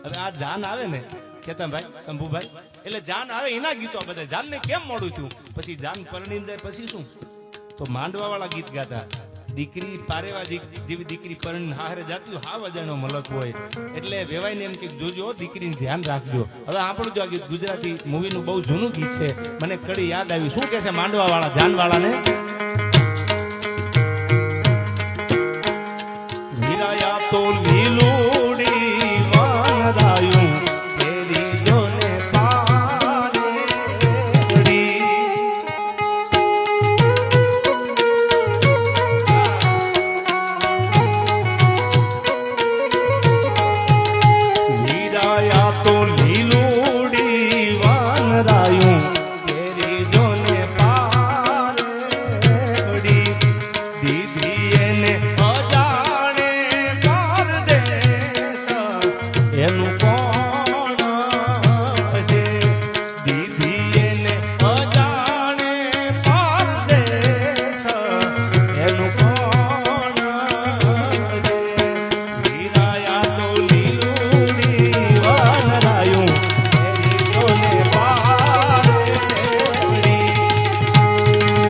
હવે આ જાન આવે ને કેતનભાઈ શંભુભાઈ, એટલે જાન આવે એના ગીતો આ બધા. જાન ને કેમ મોડું થયું? પછી જાન પરણીને જાય પછી શું? તો માંડવા વાળા ગીત ગાતા. દીકરી પારેવા જેવી દીકરી પરણીને હારે જાતી હોય, હાવ અજાણ્યો મલક હોય. એટલે વેવાય ને એમ કે જોજો દીકરીને ધ્યાન રાખજો. હવે આપણું જો આ ગીત ગુજરાતી મૂવીનું બહુ જૂનું ગીત છે, મને કડી યાદ આવી. શું કે છે માંડવા વાળા જાન વાળાને? વીરાયા તો લીલુડી વાંદાયું Yeah.